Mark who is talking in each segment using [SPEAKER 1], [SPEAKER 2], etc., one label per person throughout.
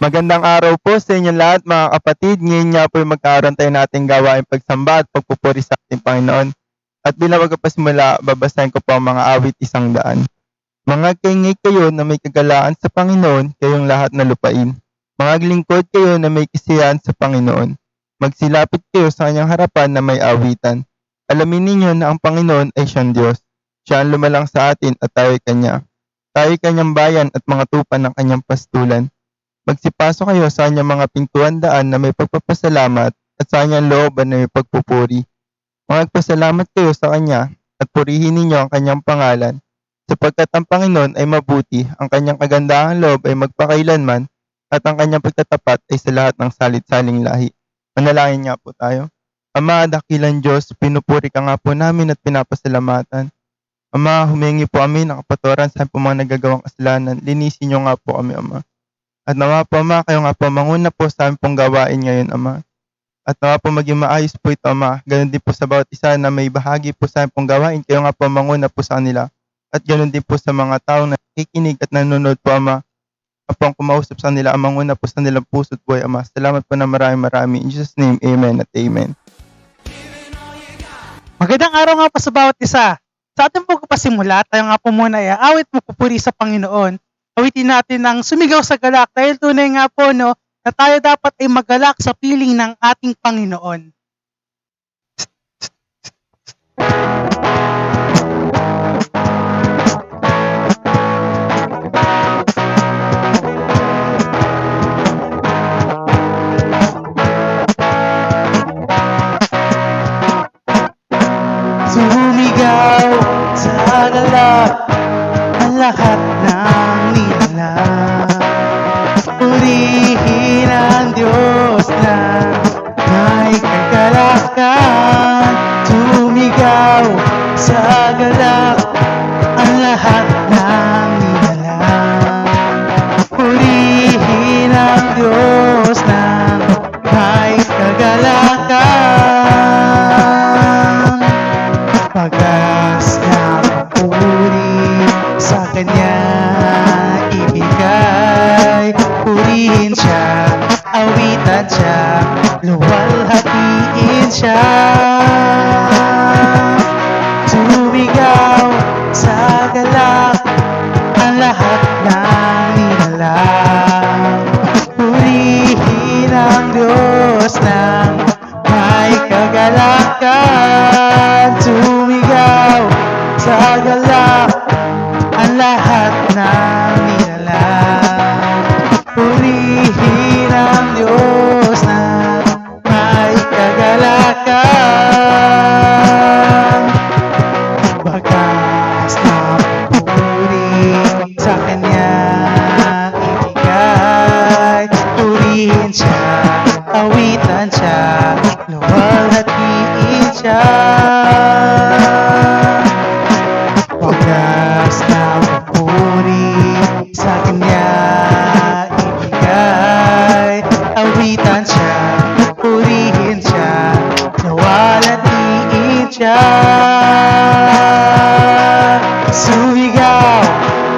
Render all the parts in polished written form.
[SPEAKER 1] Magandang araw po sa inyong lahat mga kapatid. Ngayon nga po ay magkakaroon tayo nating gawaing pagsamba at pagpupuri sa ating Panginoon. At bilang magpapasimula, babasahin ko po ang mga awit 100. Mga kaingay kayo na may kagalaan sa Panginoon, kayong lahat na lupain. Mga lingkod kayo na may kisiyahan sa Panginoon. Magsilapit kayo sa kanyang harapan na may awitan. Alamin ninyo na ang Panginoon ay siyang Diyos. Siya ang lumalang sa atin at tayo ay kanya. Tayo ay kanyang bayan at mga tupa ng kanyang pastulan. Magsipasok kayo sa kanyang mga pintuan daan na may pagpapasalamat at sa kanyang looban na may pagpupuri. Magpasalamat kayo sa kanya at purihin ninyo ang kanyang pangalan, sapagkat ang Panginoon ay mabuti, ang kanyang kagandahang loob ay magpakailanman, at ang kanyang pagtatapat ay sa lahat ng salit-saling lahi. Manalangin nga po tayo. Ama, dakilang Diyos, pinupuri ka nga po namin at pinapasalamatan. Ama, humingi po kami ng kapatawaran sa po mga nagagawang kasalanan. Linisin niyo nga po kami, Ama. At nawa po, Ama, kayo nga po manguna po sa aming pong gawain ngayon, Ama. At nawa po maging maayos po ito, Ama. Ganon din po sa bawat isa na may bahagi po sa aming pong gawain. Kayo nga po manguna po sa kanila. At ganon din po sa mga taong nakikinig at nanonood po, Ama. Ako ang kumausap sa kanila, ang manguna po sa nilang puso't buhay, Ama. Salamat po na marami. In Jesus' name, Amen at Amen.
[SPEAKER 2] Magandang araw nga po sa bawat isa. Sa ating pagpapasimula, tayo nga po muna ay awit magpupuri sa Panginoon. Awitin natin ang sumigaw sa galak dahil tunay nga po no, na tayo dapat ay magalak sa piling ng ating Panginoon. Sumigaw sa galak ang lahat ng nilalang. Purihin ang Diyos na may kagalakan. Sumigaw sa galak ang lahat ng nilalang. Purihin ang Diyos na may kagalakan. Pagkas na papuri sa Kanya ibigay. Purihin siya, awitan siya, luwalhatiin siya. Sumigaw sa galak ang lahat ng nilalang. Purihin ang Diyos ng may kagalakan. Sumigaw sa galak ang lahat ng nilalang. Purihin ang Diyos na may kagalakan. Bagas na puri sa Kanya ibigay. Purihin siya, awitan siya, luwalhatiin siya. Wagas na papuri sa Kanya ibigay. Awitan siya, purihin siya, luwalhatiin siya. Sumigaw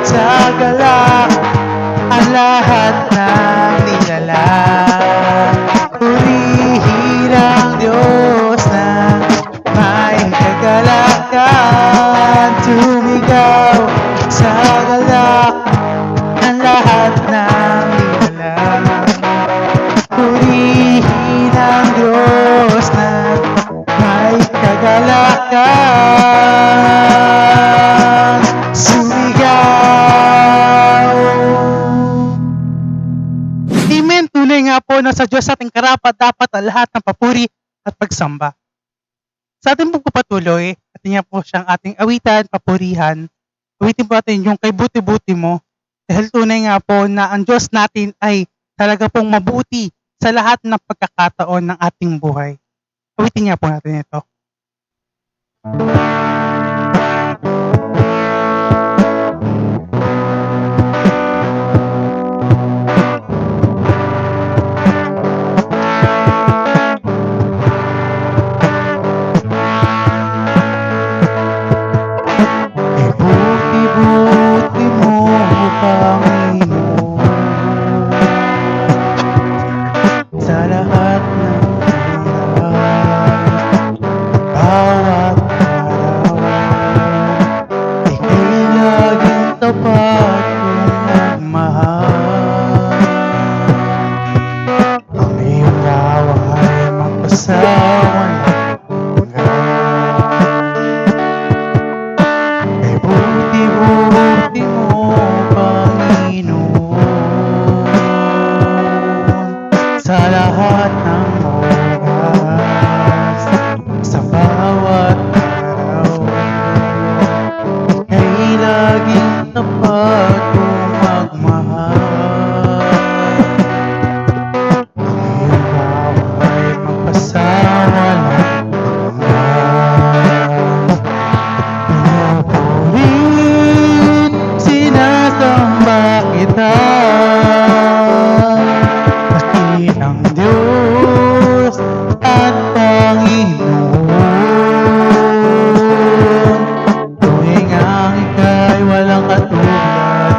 [SPEAKER 2] sa galak ang lahat ng nilalang. Purihin ang Diyos na may kagalakan. Sumigaw sa galak ang lahat ng nilalang. Purihin ang Diyos na may kagalakan. Sumigaw. Amen. Tunay nga po na sa Diyos ating karapat dapat ang lahat ng papuri at pagsamba. Sa ating pagpapatuloy, atin nga po siyang ating awitan, papurihan. Awitin po natin yung kay buti-buti mo. Dahil tunay nga po na ang Diyos natin ay talaga pong mabuti sa lahat ng pagkakataon ng ating buhay. Awitin nga po natin ito. Ibuti-buti mo, Panginoon. Ibuti mo, Panginoon, sa lahat ng oras, sa bawat araw. Ika'y laging tapat kung magmahal. Ang iyong gawa'y magpasawalang hanggan. Pinupurit, sinasamba kita, dakilang Diyos at Panginoon. Tuwing ang ika'y walang katulad,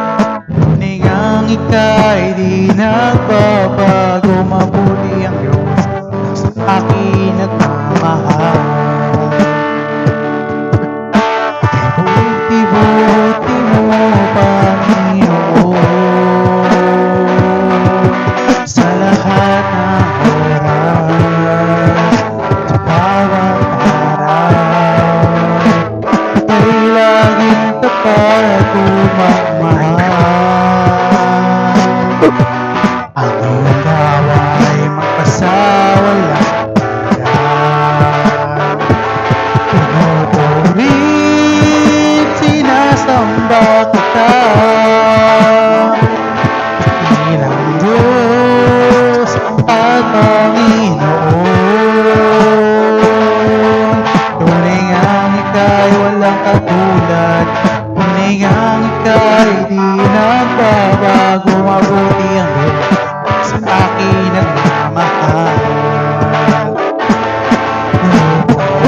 [SPEAKER 2] tuwing ang ika'y di nagbabago, mabuti ang Diyos sa akin nagmamahal. Ibuti mo, Panginoon, sa lahat ng oras, sa bawat araw. Ika'y laging tapat kung magmahal. Ang iyong gawa'y magpasawalang hanggan. Pinupurit, sinasamba kita, dakilang Diyos at Panginoon. Tuwing ang ika'y walang katulad, tuwing ang ika'y di nagbabago, mabuti ang Diyos sa akin nagmamahal.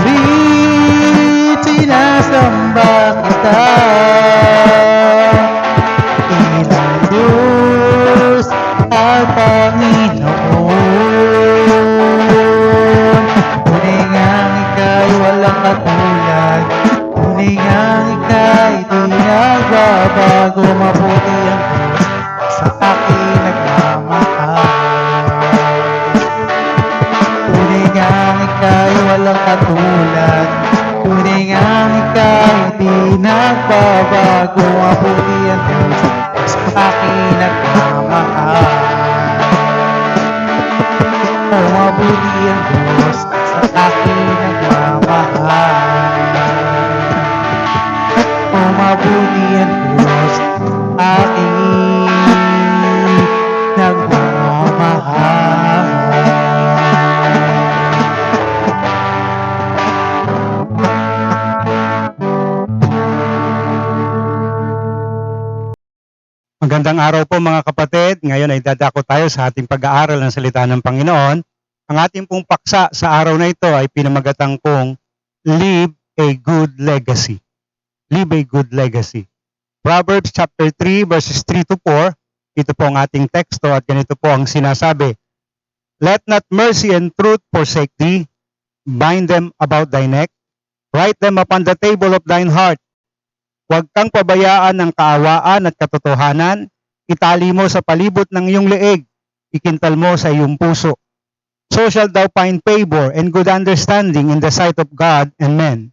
[SPEAKER 2] Pinupurit, sinasamba kita, dakilang Diyos at Panginoon. Tuwing ang ika'y walang katulad, tuwing ang ika'y di nagbabago, mabuti ang Diyos sa akin nagmamahal. Tuwing ang ika'y walang katulad, tuwing ang ika'y di nagbabago, mabuti ang Diyos sa akin nagmamahal. O mabuti ang Diyos sa akin nagmamahal. O mabuti ang Diyos sa akin nagmamahal.
[SPEAKER 3] Magandang araw po mga kapatid. Ngayon ay dadako tayo sa ating pag-aaral ng salita ng Panginoon. Ang ating pong paksa sa araw na ito ay pinamagatang pong Live a Good Legacy. Live a Good Legacy. Proverbs chapter 3 verses 3 to 4. Ito po ang ating teksto at ganito po ang sinasabi. Let not mercy and truth forsake thee. Bind them about thy neck. Write them upon the table of thine heart. Huwag kang pabayaan ng kaawaan at katotohanan. Itali mo sa palibot ng iyong leeg. Ikintal mo sa iyong puso. So shall thou find favor and good understanding in the sight of God and men.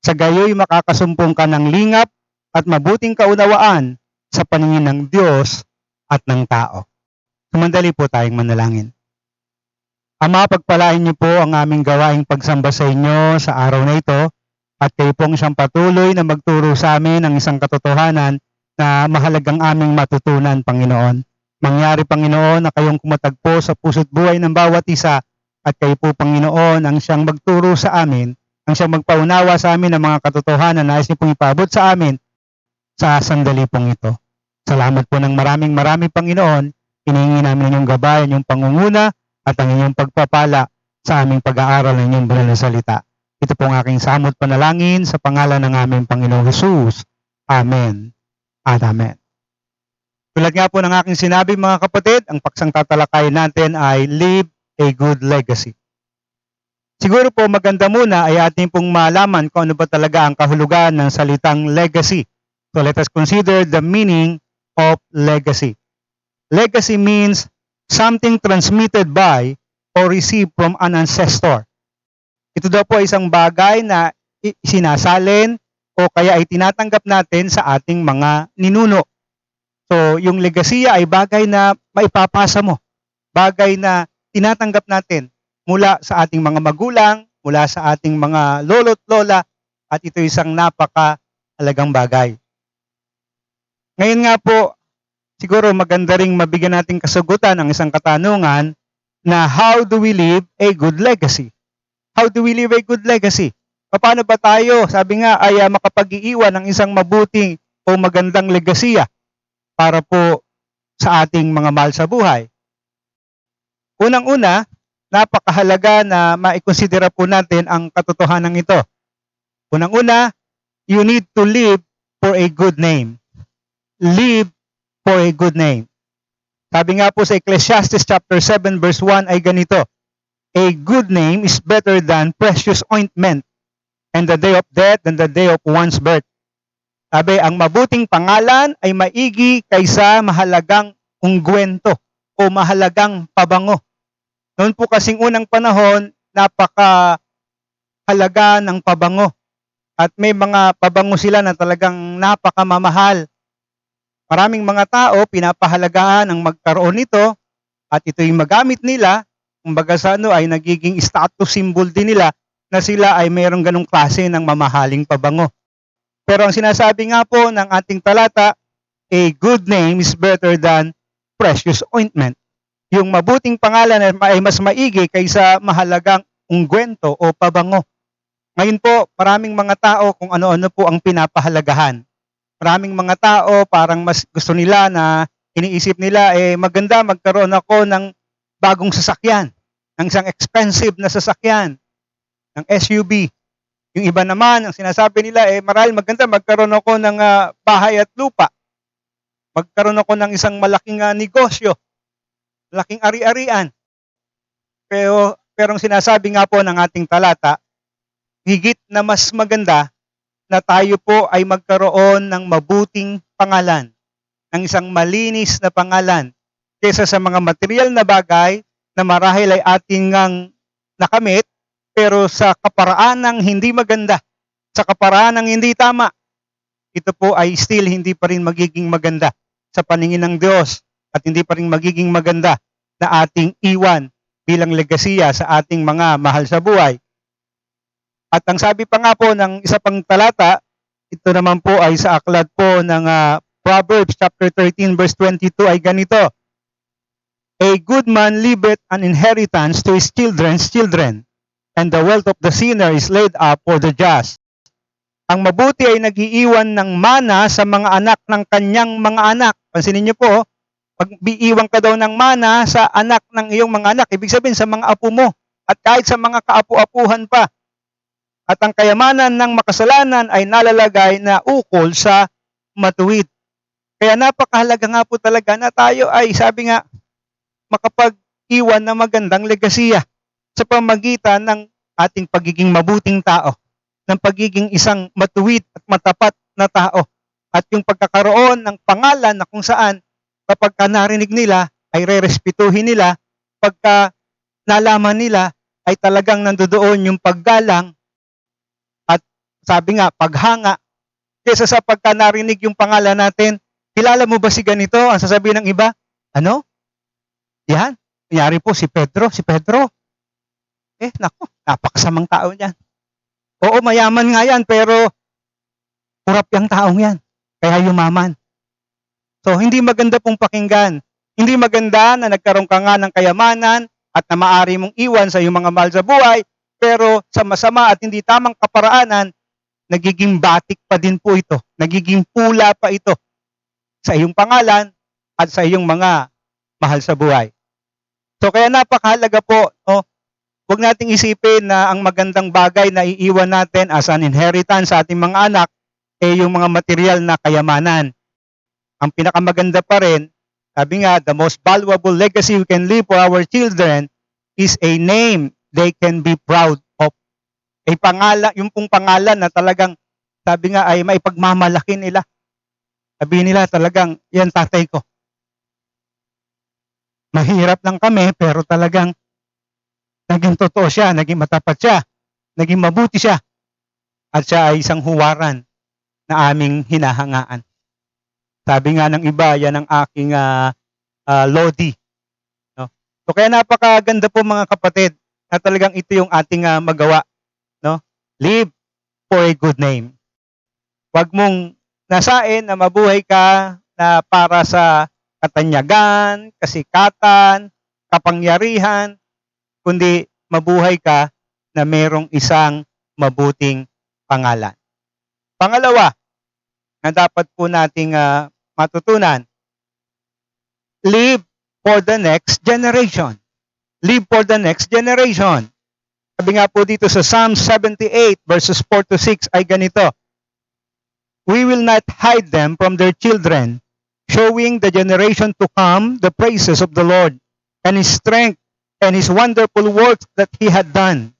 [SPEAKER 3] Sa gayoy makakasumpong ka ng lingap at mabuting kaunawaan sa paningin ng Diyos at ng tao. Sumandali po tayong manalangin. Ama, pagpalain niyo po ang aming gawaing pagsamba sa inyo sa araw na ito. At kayo pong siyang patuloy na magturo sa amin ng isang katotohanan na mahalagang aming matutunan, Panginoon. Mangyari, Panginoon, na kayong kumatagpo sa puso't buhay ng bawat isa at kayo po, Panginoon, ang siyang magturo sa amin, ang siyang magpaunawa sa amin ng mga katotohanan na nais niyo pong ipabot sa amin sa sandali pong ito. Salamat po ng maraming, Panginoon. Hinihingi namin inyong gabay, inyong pangunguna at ang inyong pagpapala sa aming pag-aaral ng inyong banal na salita. Ito pong aking samot panalangin sa pangalan ng aming Panginoong Hesus. Amen at Amen. Tulad nga po ng aking sinabi mga kapatid, ang paksang tatalakayin natin ay Live a Good Legacy. Siguro po maganda muna ay ating pong malaman kung ano ba talaga ang kahulugan ng salitang legacy. So let us consider the meaning of legacy. Legacy means something transmitted by or received from an ancestor. Ito daw po ay isang bagay na sinasalin o kaya ay tinatanggap natin sa ating mga ninuno. So, yung legasiya ay bagay na maipapasa mo, bagay na tinatanggap natin mula sa ating mga magulang, mula sa ating mga lolo't lola, at ito isang napakahalagang bagay. Ngayon nga po, siguro maganda ring mabigyan nating kasagutan ang isang katanungan na how do we leave a good legacy? How do we leave a good legacy? Paano ba tayo, sabi nga, ay makapag-iiwan ng isang mabuting o magandang legasiya para po sa ating mga mahal sa buhay? Unang-una, napakahalaga na maikonsidera po natin ang katotohanan ito. Unang-una, you need to live for a good name. Live for a good name. Sabi nga po sa Ecclesiastes chapter 7 verse 1 ay ganito, a good name is better than precious ointment, and the day of death than the day of one's birth. Sabi, ang mabuting pangalan ay maigi kaysa mahalagang ungguwento o mahalagang pabango. Noon po kasing unang panahon, napakahalaga ng pabango. At may mga pabango sila na talagang napakamamahal. Maraming mga tao pinapahalagahan ang magkaroon nito at ito'y magamit nila, kumbaga sa ay nagiging status symbol din nila na sila ay mayroong ganong klase ng mamahaling pabango. Pero ang sinasabi nga po ng ating talata, a good name is better than precious ointment. Yung mabuting pangalan ay mas maigi kaysa mahalagang ungguwento o pabango. Ngayon po, maraming mga tao kung ano-ano po ang pinapahalagahan. Maraming mga tao parang mas gusto nila na iniisip nila, maganda magkaroon ako ng bagong sasakyan, ng isang expensive na sasakyan, ng SUV. Yung iba naman, ang sinasabi nila, marahil maganda magkaroon ako ng bahay at lupa. Magkaroon ako ng isang malaking negosyo, malaking ari-arian. Pero ang sinasabi nga po ng ating talata, higit na mas maganda na tayo po ay magkaroon ng mabuting pangalan, ng isang malinis na pangalan, kaysa sa mga material na bagay na marahil ay ating ngang nakamit, pero sa kaparaanang hindi maganda, sa kaparaanang hindi tama, ito po ay still hindi pa rin magiging maganda sa paningin ng Diyos at hindi pa rin magiging maganda na ating iwan bilang legasiya sa ating mga mahal sa buhay. At ang sabi pa nga po ng isa pang talata, ito naman po ay sa aklat po ng Proverbs chapter 13 verse 22 ay ganito, a good man leaveth an inheritance to his children's children, and the wealth of the sinner is laid up for the just. Ang mabuti ay nag-iiwan ng mana sa mga anak ng kanyang mga anak. Pansinin niyo po, pag iiwan ka daw ng mana sa anak ng iyong mga anak, ibig sabihin sa mga apo mo, at kahit sa mga kaapu-apuhan pa. At ang kayamanan ng makasalanan ay nalalagay na ukol sa matuwid. Kaya napakahalaga nga po talaga na tayo ay, sabi nga, makapag-iwan ng magandang legasiya sa pamagitan ng ating pagiging mabuting tao, ng pagiging isang matuwid at matapat na tao, at yung pagkakaroon ng pangalan na kung saan kapag narinig nila ay rerespetuhin nila, pagka nalaman nila ay talagang nandoon yung paggalang at sabi nga paghanga, kaysa sa pagka narinig yung pangalan natin, kilala mo ba si ganito? Ang sasabihin ng iba, ano? Yan, nangyari po si Pedro. Naku, napakasamang tao niyan. Oo, mayaman nga yan, pero kurap yung taong yan. Kaya yumaman. So, hindi maganda pong pakinggan. Hindi maganda na nagkaroon ka nga ng kayamanan at na maaari mong iwan sa iyong mga mahal sa buhay, pero sa masama at hindi tamang kaparaanan, nagiging batik pa din po ito. Nagiging pula pa ito sa iyong pangalan at sa iyong mga mahal sa buhay. So, kaya napakahalaga po, huwag nating isipin na ang magandang bagay na iiwan natin as an inheritance sa ating mga anak yung mga material na kayamanan. Ang pinakamaganda pa rin, sabi nga, the most valuable legacy we can leave for our children is a name they can be proud of. Pangalan, yung pong pangalan na talagang, sabi nga, ay maipagmamalaki nila. Sabihin nila talagang, yan tatay ko. Mahirap lang kami, pero talagang naging totoo siya, naging matapat siya, naging mabuti siya, at siya ay isang huwaran na aming hinahangaan. Sabi nga ng iba, yan ang aking lodi. No? So kaya napakaganda po mga kapatid na talagang ito yung ating magawa. No? Live for a good name. Huwag mong nasain na mabuhay ka na para sa katanyagan, kasikatan, kapangyarihan, kundi mabuhay ka na merong isang mabuting pangalan. Pangalawa, na dapat po nating matutunan, live for the next generation. Live for the next generation. Sabi nga po dito sa Psalm 78 verses 4 to 6 ay ganito, we will not hide them from their children, showing the generation to come the praises of the Lord and His strength and His wonderful works that He had done.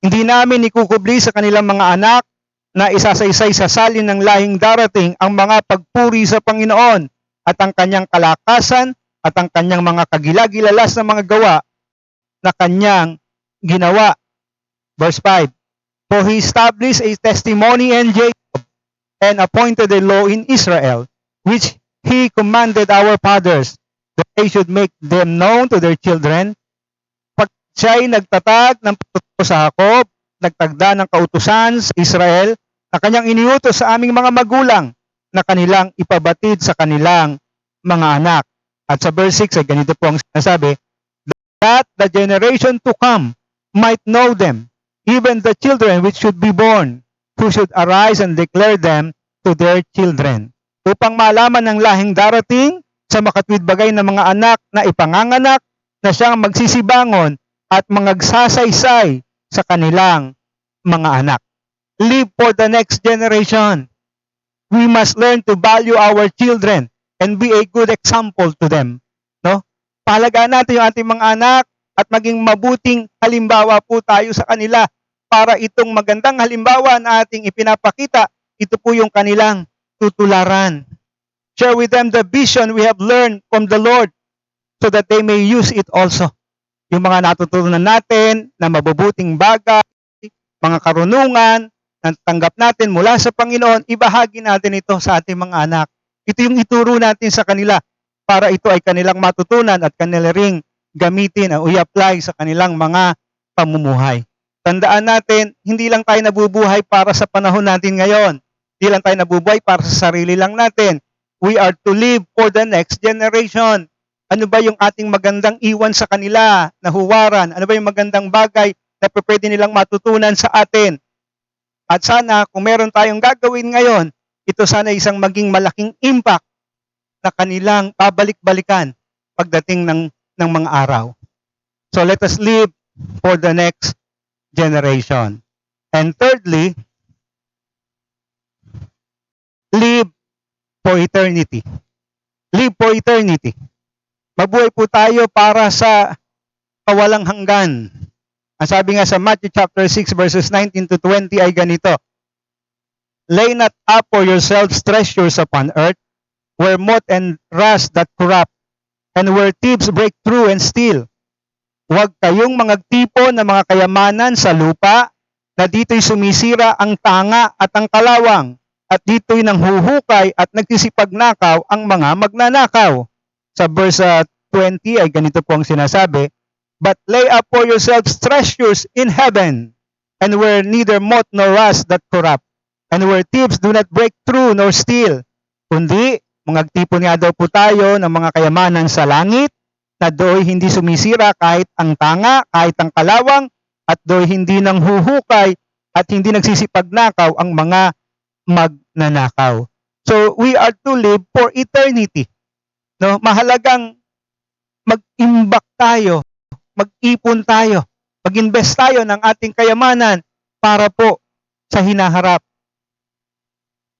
[SPEAKER 3] Hindi namin ikukubli sa kanilang mga anak na isasaysay sa salin ng lahing darating ang mga pagpuri sa Panginoon at ang kanyang kalakasan at ang kanyang mga kagilagilalas na mga gawa na kanyang ginawa. Verse 5, for He established a testimony in Jacob and appointed a law in Israel, which He commanded our fathers, that they should make them known to their children. Pag siya'y nagtatag ng patutuo sa Jacob, nagtagda ng kautusan sa Israel, na kanyang iniutos sa aming mga magulang, na kanilang ipabatid sa kanilang mga anak. At sa verse 6 ay ganito po ang sinasabi, that the generation to come might know them, even the children which should be born, who should arise and declare them to their children. Upang malaman ng lahing darating sa makatwid bagay ng mga anak na ipanganganak na siyang magsisibangon at magsasaysay sa kanilang mga anak. Live for the next generation. We must learn to value our children and be a good example to them. No? Pahalagaan natin yung ating mga anak at maging mabuting halimbawa po tayo sa kanila para itong magandang halimbawa na ating ipinapakita, ito po yung kanilang tutularan. Share with them the vision we have learned from the Lord so that they may use it also. Yung mga natutunan natin na mabubuting bagay, mga karunungan, na tanggap natin mula sa Panginoon, ibahagi natin ito sa ating mga anak. Ito yung ituro natin sa kanila para ito ay kanilang matutunan at kanila ring gamitin o i-apply sa kanilang mga pamumuhay. Tandaan natin, hindi lang tayo nabubuhay para sa panahon natin ngayon. Hindi lang tayo nabubuhay para sa sarili lang natin. We are to live for the next generation. Ano ba yung ating magandang iwan sa kanila na huwaran? Ano ba yung magandang bagay na pwede nilang matutunan sa atin? At sana, kung meron tayong gagawin ngayon, ito sana isang maging malaking impact na kanilang babalik-balikan pagdating ng mga araw. So let us live for the next generation. And thirdly, live for eternity. Live for eternity. Mabuhay po tayo para sa kawalang hanggan. Ang sabi nga sa Matthew chapter 6 verses 19 to 20 ay ganito, lay not up for yourselves treasures upon earth, where moth and rust that corrupt, and where thieves break through and steal. Huwag kayong magtipon ng mga kayamanan sa lupa, na dito'y sumisira ang tanga at ang kalawang, at dito'y nanghuhukay at nagsisipagnakaw ang mga magnanakaw. Sa verse 20 ay ganito po ang sinasabi, but lay up for yourselves treasures in heaven, and where neither moth nor rust that corrupt, and where thieves do not break through nor steal. Kundi, magtipon nga daw po tayo ng mga kayamanan sa langit, na do'y hindi sumisira kahit ang tanga, kahit ang kalawang, at do'y hindi nanghuhukay at hindi nagsisipagnakaw ang mga magnanakaw. So, we are to live for eternity. No, mahalagang mag-imbak tayo, mag-ipon tayo, mag-invest tayo ng ating kayamanan para po sa hinaharap.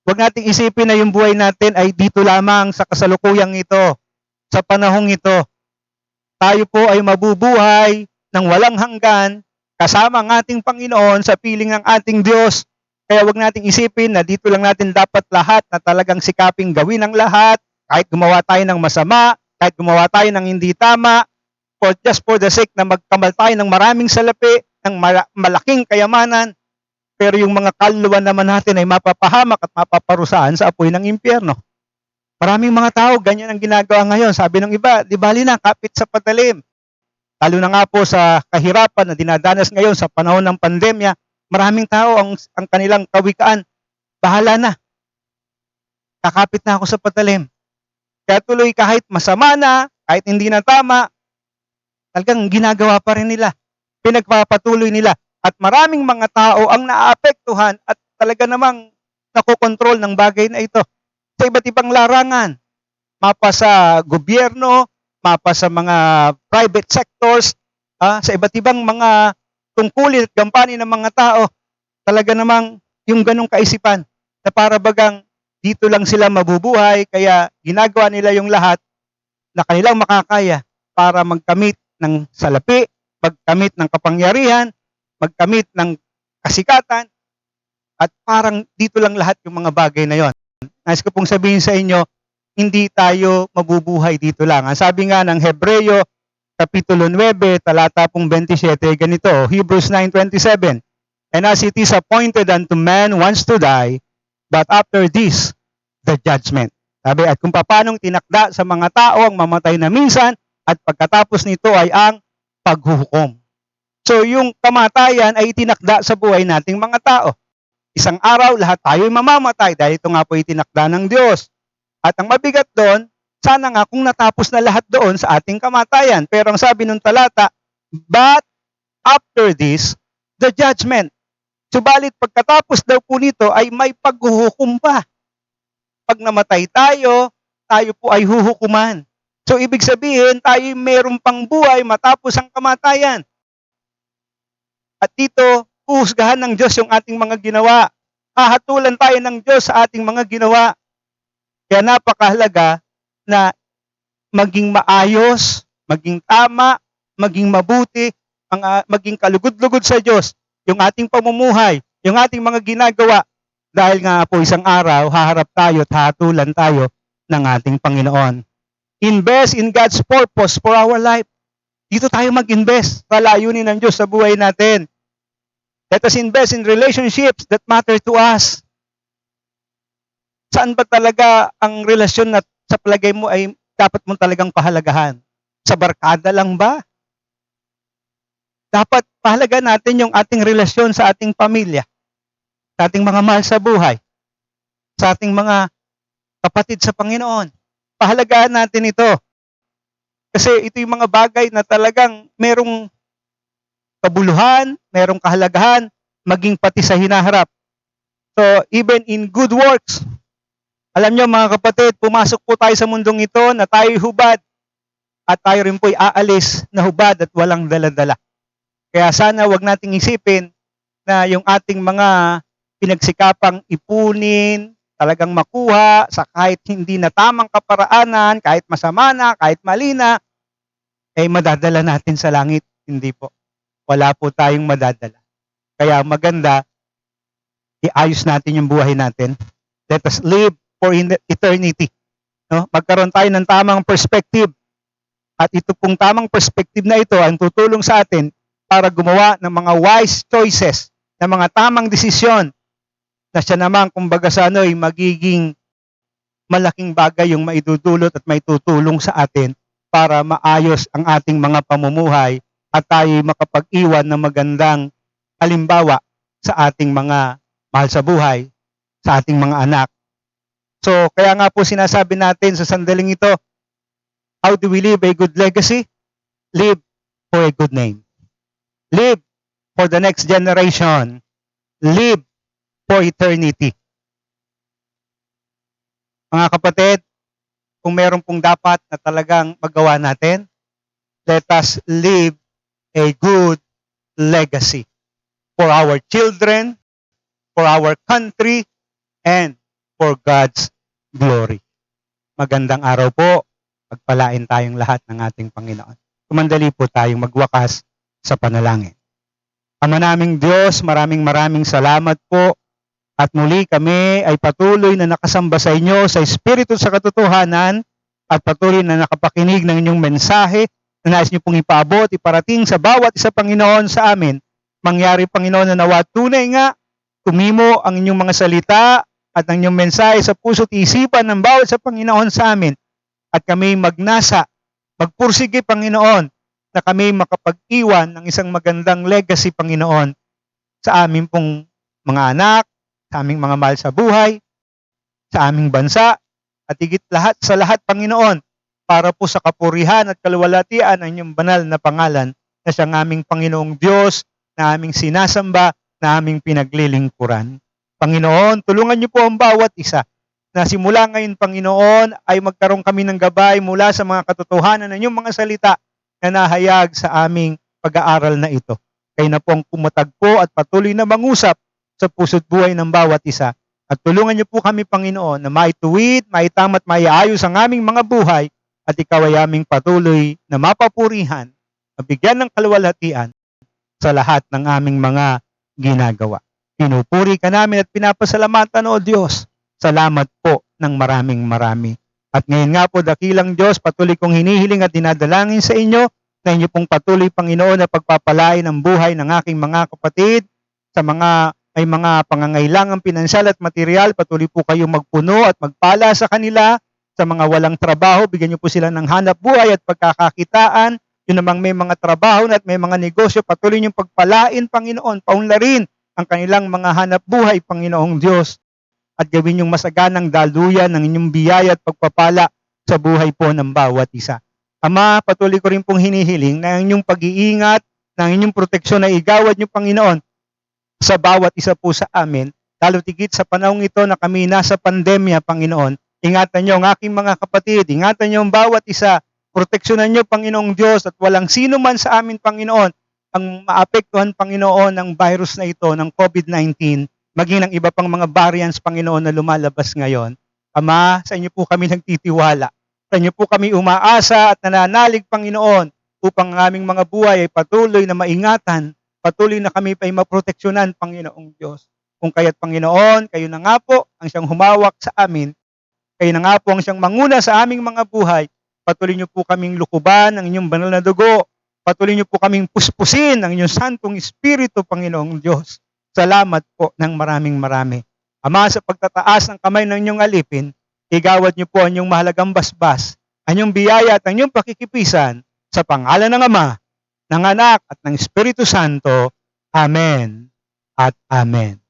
[SPEAKER 3] Huwag nating isipin na yung buhay natin ay dito lamang sa kasalukuyang ito, sa panahong ito. Tayo po ay mabubuhay ng walang hanggan kasama ang ating Panginoon sa piling ng ating Diyos. Kaya huwag nating isipin na dito lang natin dapat lahat na talagang sikaping gawin ang lahat, kahit gumawa tayo ng masama, kahit gumawa tayo ng hindi tama, just for the sake na magkamal tayo ng maraming salapi, ng malaking kayamanan. Pero yung mga kaluluwa naman natin ay mapapahamak at mapaparusahan sa apoy ng impyerno. Maraming mga tao, ganyan ang ginagawa ngayon. Sabi ng iba, di bali na, kapit sa patalim. Lalo na nga po sa kahirapan na dinadanas ngayon sa panahon ng pandemya, maraming tao ang kanilang kawikaan, bahala na. Kakapit na ako sa patalim. Kaya tuloy kahit masama na, kahit hindi na tama, talagang ginagawa pa rin nila. Pinagpapatuloy nila. At maraming mga tao ang naaapektuhan at talaga namang nakokontrol ng bagay na ito. Sa iba't ibang larangan. Mapa sa gobyerno, mapa sa mga private sectors, sa iba't ibang mga tungkulin at gampanin ng mga tao. Talaga namang yung ganong kaisipan na para bagang dito lang sila mabubuhay, kaya ginagawa nila yung lahat na kanilang makakaya para magkamit ng salapi, magkamit ng kapangyarihan, magkamit ng kasikatan, at parang dito lang lahat yung mga bagay na yon. Nais ko pong sabihin sa inyo, hindi tayo mabubuhay dito lang. Ang sabi nga ng Hebreo, Kapitulo 9, talata pong 27, ganito, Hebrews 9:27, and as it is appointed unto man once to die, but after this, the judgment. Sabi, at kung paanong tinakda sa mga tao ang mamatay na minsan, at pagkatapos nito ay ang paghuhukom. So yung kamatayan ay itinakda sa buhay nating mga tao. Isang araw, lahat tayo ay mamamatay dahil ito nga po itinakda ng Diyos. At ang mabigat doon, sana nga kung natapos na lahat doon sa ating kamatayan. Pero ang sabi ng talata, but after this, the judgment. Subalit pagkatapos daw po nito ay may paghuhukom pa. Pag namatay tayo po ay huhukuman. So ibig sabihin, tayo mayroong pang buhay matapos ang kamatayan. At dito, uhusgahan ng Diyos yung ating mga ginawa. Hahatulan tayo ng Diyos sa ating mga ginawa. Kaya napakahalaga na maging maayos, maging tama, maging mabuti, maging kalugod-lugod sa Diyos, yung ating pamumuhay, yung ating mga ginagawa. Dahil nga po isang araw, haharap tayo at hahatulan tayo ng ating Panginoon. Invest in God's purpose for our life. Dito tayo mag-invest sa layunin ng Diyos sa buhay natin. Let us invest in relationships that matter to us. Saan ba talaga ang relasyon na sa palagay mo ay dapat mong talagang pahalagahan? Sa barkada lang ba? Dapat pahalagahan natin yung ating relasyon sa ating pamilya, sa ating mga mahal sa buhay, sa ating mga kapatid sa Panginoon. Pahalagahan natin ito. Kasi ito yung mga bagay na talagang merong kabuluhan, merong kahalagahan, maging pati sa hinaharap. So, even in good works, alam nyo mga kapatid, pumasok po tayo sa mundong ito na tayo hubad at tayo rin po'y aalis na hubad at walang dala-dala. Kaya sana wag nating isipin na yung ating mga pinagsikapang ipunin, talagang makuha sa kahit hindi na tamang kaparaanan, kahit masama na, kahit mali na, ay madadala natin sa langit. Hindi po. Wala po tayong madadala. Kaya maganda, iayos natin yung buhay natin. Let us live for eternity. No? Magkaroon tayo ng tamang perspective. At ito pong tamang perspective na ito ang tutulong sa atin para gumawa ng mga wise choices, ng mga tamang desisyon na siya naman, kumbaga sa ano, ay magiging malaking bagay yung maidudulot at maitutulong sa atin para maayos ang ating mga pamumuhay at tayo makapag-iwan ng magandang halimbawa sa ating mga mahal sa buhay, sa ating mga anak. So, kaya nga po sinasabi natin sa sandaling ito, how do we leave a good legacy? Live for a good name. Live for the next generation. Live for eternity. Mga kapatid, kung meron pong dapat na talagang magawa natin, let us live a good legacy for our children, for our country, and for God's glory. Magandang araw po. Pagpalain tayong lahat ng ating Panginoon. Kumandali po tayong magwakas sa panalangin. Ama naming Diyos, maraming salamat po. At muli kami ay patuloy na nakasamba sa inyo sa Espiritu sa katotohanan at patuloy na nakapakinig ng inyong mensahe na nais niyo pong ipaabot, iparating sa bawat isa Panginoon sa amin. Mangyari Panginoon na nawa tunay nga tumimo ang inyong mga salita at ang inyong mensahe sa puso't isipan ng bawat sa Panginoon sa amin. At kami magnasa, magpursige, Panginoon, na kami makapag-iwan ng isang magandang legacy, Panginoon, sa aming pong mga anak, sa aming mga mahal sa buhay, sa aming bansa, at higit lahat sa lahat, Panginoon, para po sa kapurihan at kaluwalhatian ng inyong banal na pangalan na siyang aming Panginoong Diyos, na aming sinasamba, na aming pinaglilingkuran. Panginoon, tulungan niyo po ang bawat isa na simula ngayon, Panginoon, ay magkaroon kami ng gabay mula sa mga katotohanan ng inyong mga salita na nahayag sa aming pag-aaral na ito. Kayo na po ang pumatagpo at patuloy na mangusap sa puso't buhay ng bawat isa. At tulungan niyo po kami, Panginoon, na maituwid, maitama at maiayos ang aming mga buhay at ikaw ay aming patuloy na mapapurihan, mabigyan ng kaluwalhatian sa lahat ng aming mga ginagawa. Pinupuri ka namin at pinapasalamatan, O Diyos. Salamat po ng maraming marami. At ngayon nga po, dakilang Diyos, patuloy kong hinihiling at dinadalangin sa inyo na inyo pong patuloy, Panginoon, na pagpapalain ang buhay ng aking mga kapatid sa mga may mga pangangailangang pinansyal at material. Patuloy po kayong magpuno at magpala sa kanila. Sa mga walang trabaho, bigyan niyo po sila ng hanap buhay at pagkakakitaan. Yun namang may mga trabaho at may mga negosyo, patuloy niyong pagpalain, Panginoon, paunlarin ang kanilang mga hanap buhay, Panginoong Diyos. At gawin yung masaganang daluyan ng inyong biyaya at pagpapala sa buhay po ng bawat isa. Ama, patuloy ko rin pong hinihiling na ang inyong pag-iingat, na ang inyong proteksyon na igawad niyo, Panginoon, sa bawat isa po sa amin, lalo tigit sa panahong ito na kami nasa pandemya, Panginoon. Ingatan niyo ang aking mga kapatid, ingatan niyo ang bawat isa, proteksyonan niyo, Panginoong Diyos, at walang sino man sa amin, Panginoon, ang maapektuhan, Panginoon, ng virus na ito, ng COVID-19, maging ng iba pang mga variants, Panginoon, na lumalabas ngayon. Ama, sa inyo po kami nagtitiwala. Sa inyo po kami umaasa at nananalig, Panginoon, upang ang aming mga buhay ay patuloy na maingatan, patuloy na kami pa ay maproteksyonan, Panginoong Diyos. Kung kaya't, Panginoon, kayo na nga po ang siyang humawak sa amin, kayo na nga po ang siyang manguna sa aming mga buhay, patuloy niyo po kaming lukuban ng inyong banal na dugo, patuloy niyo po kaming puspusin ng inyong Santong Espiritu, Panginoong Diyos. Salamat po ng maraming marami. Ama, sa pagtataas ng kamay ng inyong alipin, igawad niyo po ang inyong mahalagang basbas, ang inyong biyaya at ang inyong pakikipisan sa pangalan ng Ama, ng Anak at ng Espiritu Santo. Amen at Amen.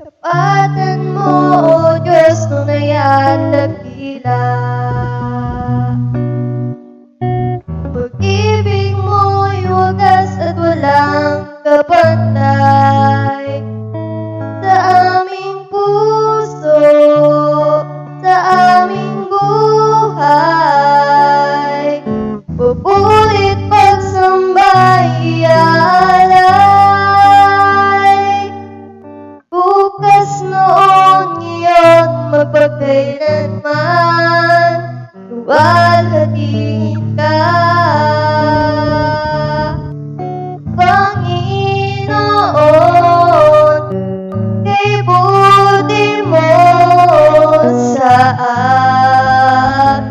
[SPEAKER 4] Tapatan mo, O Diyos, tunay at dakila. Pag-ibig mo'y wagas at walang kapantay. Sa aming puso, sa aming buhay, pupulit pagsambay alay. Bukas noon, ngayon, magpagkailanman, luwalhatiin ka. Panginoon, kay buti mo sa amin.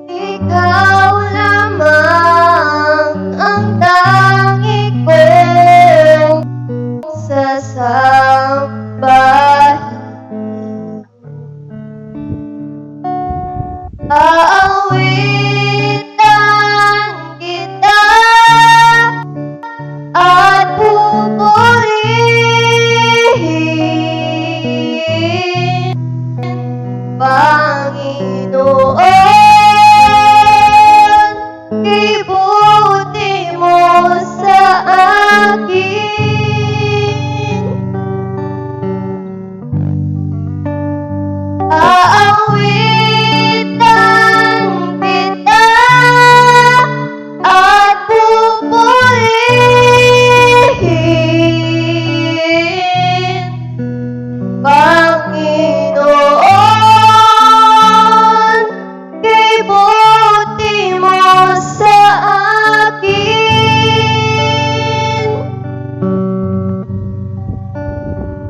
[SPEAKER 4] Ikaw lamang ang tangi kong sasambahin. Aawitan kita at pupurihin Panginoon, ibuti mo sa akin. Aawitan kita at pupurihin, Panginoon, ibuti mo sa akin.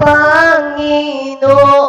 [SPEAKER 4] Panginoon,